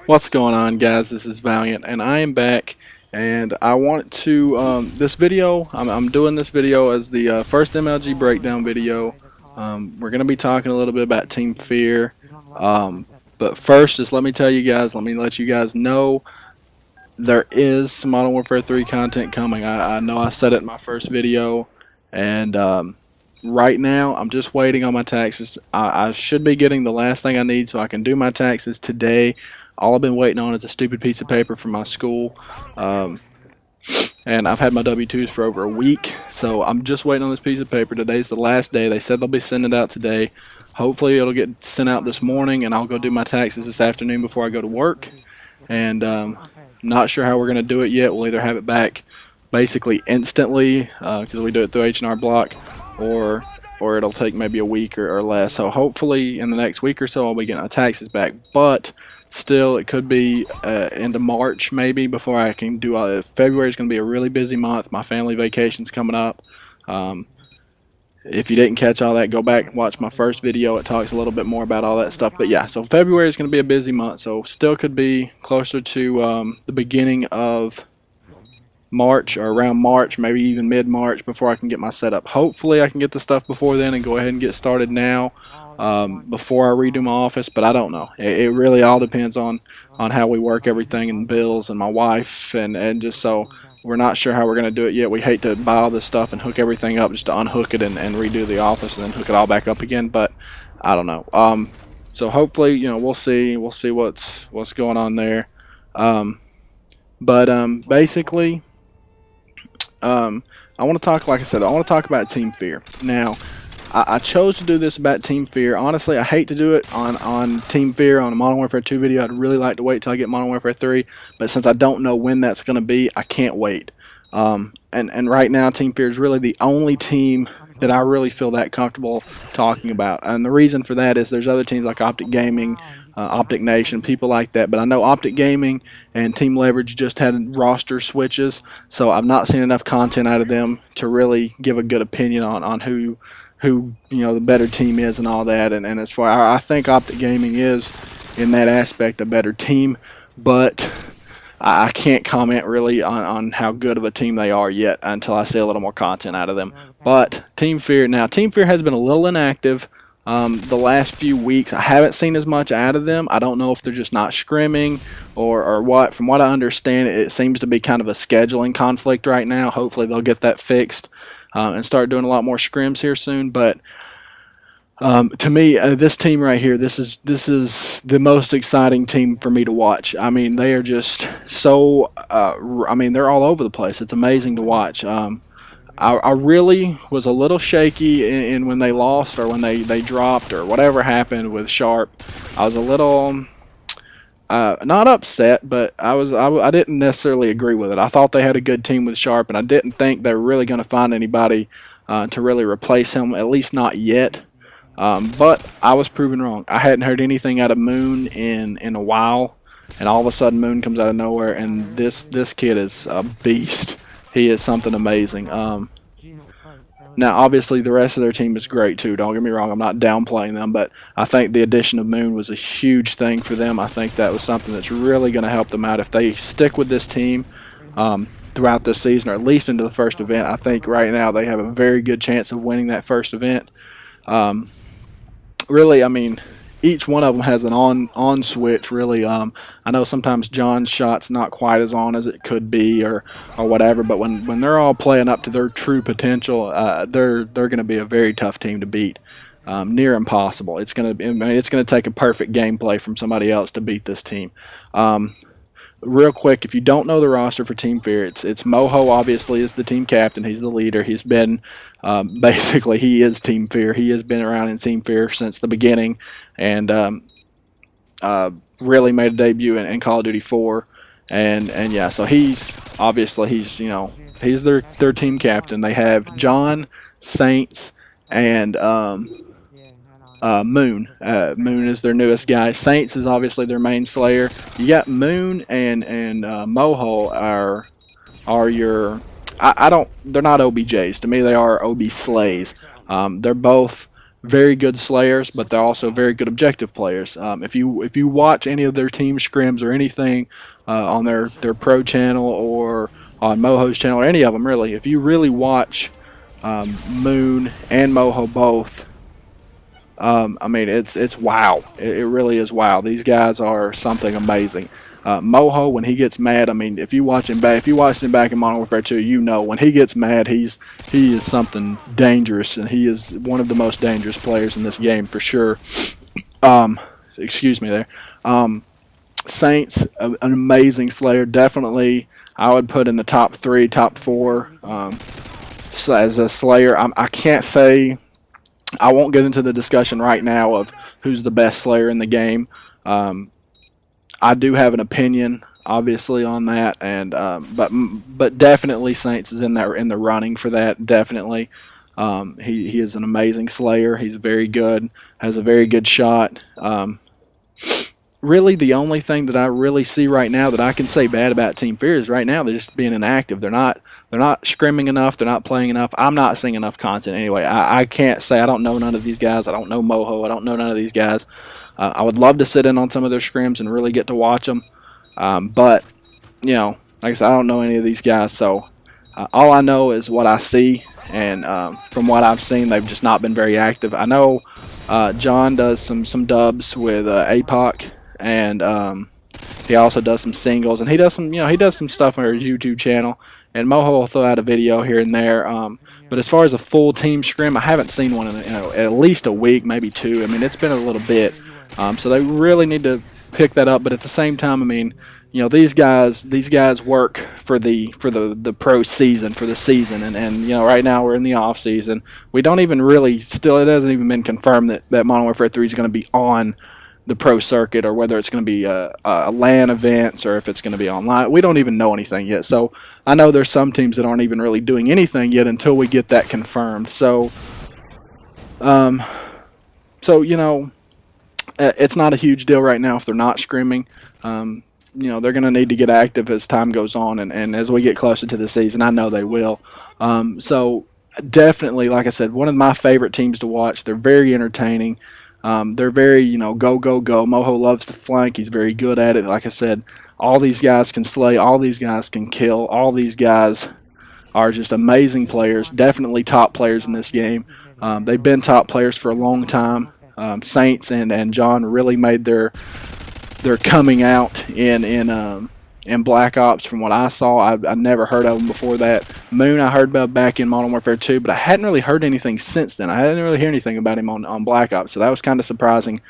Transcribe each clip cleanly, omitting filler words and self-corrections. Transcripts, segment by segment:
What's going on, guys? This is Valiant, and I am back. And I want to this video. I'm doing this video as the first MLG breakdown video. We're gonna be talking a little bit about Team FeaR. But first, just let me tell you guys. Let me let you guys know there is some Modern Warfare 3 content coming. I know I said it in my first video, and right now I'm just waiting on my taxes. I should be getting the last thing I need so I can do my taxes today. All I've been waiting on is a stupid piece of paper from my school, and I've had my W-2s for over a week, so I'm just waiting on this piece of paper. Today's the last day. They said they'll be sending it out today. Hopefully it'll get sent out this morning, and I'll go do my taxes this afternoon before I go to work. And not sure how we're going to do it yet. We'll either have it back basically instantly because we do it through H&R Block, or it'll take maybe a week or less. So hopefully in the next week or so I'll be getting my taxes back. But still, it could be into March maybe before I can do it. February is going to be a really busy month. My family vacation's coming up. If you didn't catch all that, go back and watch my first video. It talks a little bit more about all that stuff. But yeah, so February is going to be a busy month. So still could be closer to the beginning of March, or around March, maybe even mid-March, before I can get my setup. Hopefully I can get the stuff before then and go ahead and get started now before I redo my office, but I don't know. It really all depends on how we work everything, and bills, and my wife, and just so we're not sure how we're going to do it yet. We hate to buy all this stuff and hook everything up just to unhook it and redo the office and then hook it all back up again, but I don't know. So hopefully, you know, we'll see what's going on there. Basically, I want to talk, like I said, I want to talk about Team FeaR. Now, I chose to do this about Team FeaR. Honestly, I hate to do it on Team FeaR on a Modern Warfare 2 video. I'd really like to wait till I get Modern Warfare 3, but since I don't know when that's going to be, I can't wait. And right now, Team FeaR is really the only team that I really feel that comfortable talking about. And the reason for that is there's other teams like Optic Gaming, Optic Nation, people like that, but I know Optic Gaming and Team Leverage just had roster switches, so I've not seen enough content out of them to really give a good opinion on who you know the better team is and all that. And as far, I think Optic Gaming is in that aspect a better team, but I can't comment really on how good of a team they are yet until I see a little more content out of them. But Team FeaR, now Team FeaR has been a little inactive the last few weeks. I haven't seen as much out of them. I don't know if they're just not scrimming or what. From what I understand, it seems to be kind of a scheduling conflict right now. Hopefully they'll get that fixed and start doing a lot more scrims here soon. But to me, this team right here, this is the most exciting team for me to watch. I mean, they are just so. I mean, they're all over the place. It's amazing to watch. I really was a little shaky in when they lost, or when they dropped, or whatever happened with Sharp. I was a little not upset, but I didn't necessarily agree with it. I thought they had a good team with Sharp, and I didn't think they were really going to find anybody to really replace him, at least not yet. But I was proven wrong. I hadn't heard anything out of Moon in a while, and all of a sudden Moon comes out of nowhere, and this kid is a beast. He is something amazing. Now, obviously, the rest of their team is great too. Don't get me wrong. I'm not downplaying them, but I think the addition of Moon was a huge thing for them. I think that was something that's really going to help them out if they stick with this team throughout this season, or at least into the first event. I think right now they have a very good chance of winning that first event. Really, I mean, each one of them has an on switch. Really, I know sometimes John's shot's not quite as on as it could be, or whatever. But when they're all playing up to their true potential, they're going to be a very tough team to beat, near impossible. It's going to take a perfect gameplay from somebody else to beat this team. Real quick, if you don't know the roster for Team FeaR, it's Moho. Obviously is the team captain. He's the leader. He's been basically, he is Team FeaR. He has been around in Team FeaR since the beginning, and really made a debut in Call of Duty 4. And yeah, so he's you know, he's their team captain. They have John, Saints, and Moon. Moon is their newest guy. Saints is obviously their main slayer. You got Moon and Moho are your. I don't. They're not OBJs. To me, they are OB slays. They're both very good slayers, but they're also very good objective players. If you watch any of their team scrims or anything on their pro channel or on Moho's channel or any of them really, if you really watch Moon and Moho both, I mean it's wow. It really is wow. These guys are something amazing. Moho, when he gets mad, I mean, if you watched him back in Modern Warfare 2, you know when he gets mad, he is something dangerous, and he is one of the most dangerous players in this game for sure. Excuse me there. Saints, an amazing slayer, definitely. I would put in the top 3, top 4 as a slayer. I can't say. I won't get into the discussion right now of who's the best slayer in the game. I do have an opinion, obviously, on that, and but definitely Saints is in the running for that. Definitely, he is an amazing slayer. He's very good, has a very good shot. Really, the only thing that I really see right now that I can say bad about Team FeaR is right now they're just being inactive. They're not scrimming enough. They're not playing enough. I'm not seeing enough content anyway. I can't say I don't know none of these guys. I don't know Moho. I don't know none of these guys. I would love to sit in on some of their scrims and really get to watch them. But, you know, like I said, I don't know any of these guys. So all I know is what I see. And from what I've seen, they've just not been very active. I know John does some dubs with APOC. And he also does some singles. And he does some stuff on his YouTube channel. And Moho will throw out a video here and there. But as far as a full team scrim, I haven't seen one in at least a week, maybe 2. I mean, it's been a little bit. So they really need to pick that up. But at the same time, I mean, these guys work for the pro season, for the season, and right now we're in the off season. We don't even really it hasn't even been confirmed that Modern Warfare 3 is going to be on the pro circuit, or whether it's going to be a LAN events, or if it's going to be online. We don't even know anything yet. So I know there's some teams that aren't even really doing anything yet until we get that confirmed. So it's not a huge deal right now if they're not scrimming. They're going to need to get active as time goes on, and as we get closer to the season, I know they will. So definitely, like I said, one of my favorite teams to watch. They're very entertaining. They're very, go, go, go. Moho loves to flank. He's very good at it. Like I said, all these guys can slay. All these guys can kill. All these guys are just amazing players. Definitely top players in this game. They've been top players for a long time. Saints and John really made their coming out in Black Ops. From what I saw, I never heard of them before that. Moon I heard about back in Modern Warfare 2, but I hadn't really heard anything since then. I didn't really hear anything about him on Black Ops, so that was kind of surprising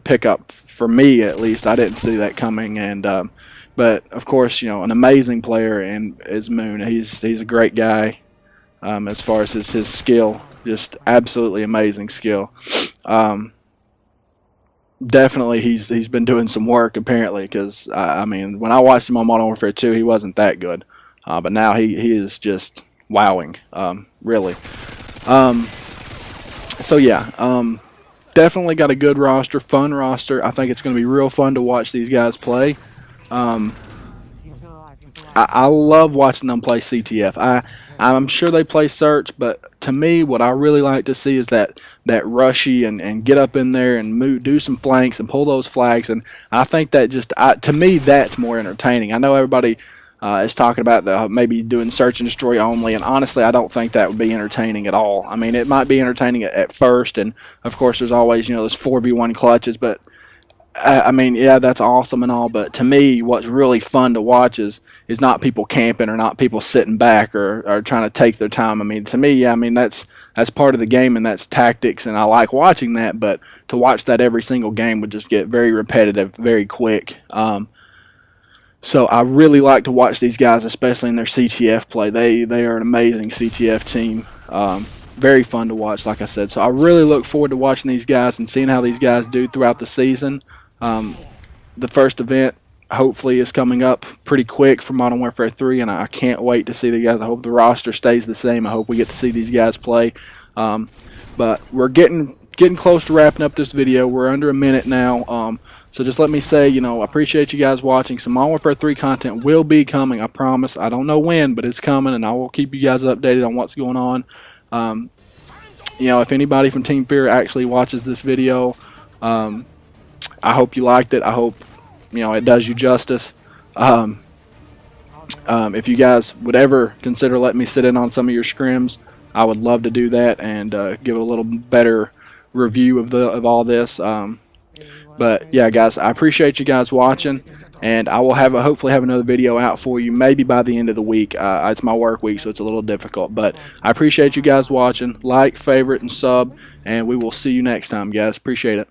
pickup for me, at least. I didn't see that coming, and but of course, an amazing player and is Moon. He's a great guy as far as his skill, just absolutely amazing skill. Definitely, he's been doing some work apparently, because I mean, when I watched him on Modern Warfare 2, he wasn't that good, but now he is just wowing, really. So yeah, definitely got a good roster, fun roster. I think it's going to be real fun to watch these guys play. I love watching them play CTF. I'm sure they play search, but to me, what I really like to see is that rushy and get up in there and do some flanks and pull those flags. And I think that to me, that's more entertaining. I know everybody is talking about maybe doing search and destroy only, and honestly, I don't think that would be entertaining at all. I mean, it might be entertaining at first, and of course, there's always those 4v1 clutches, but I mean, yeah, that's awesome and all, but to me, what's really fun to watch is not people camping or not people sitting back or trying to take their time. I mean, to me, yeah, I mean, that's part of the game and that's tactics, and I like watching that, but to watch that every single game would just get very repetitive, very quick. So I really like to watch these guys, especially in their CTF play. They are an amazing CTF team. Very fun to watch, like I said. So I really look forward to watching these guys and seeing how these guys do throughout the season. The first event hopefully is coming up pretty quick for Modern Warfare 3, and I can't wait to see the guys. I hope the roster stays the same. I hope we get to see these guys play. But we're getting close to wrapping up this video. We're under a minute now. So just let me say, I appreciate you guys watching. Some Modern Warfare 3 content will be coming, I promise. I don't know when, but it's coming, and I will keep you guys updated on what's going on. you know, if anybody from Team FeaR actually watches this video, I hope you liked it. I hope, you know, it does you justice. If you guys would ever consider letting me sit in on some of your scrims, I would love to do that and give a little better review of all this. But yeah, guys, I appreciate you guys watching, and I will hopefully have another video out for you maybe by the end of the week. It's my work week, so it's a little difficult. But I appreciate you guys watching. Like, favorite, and sub, and we will see you next time, guys. Appreciate it.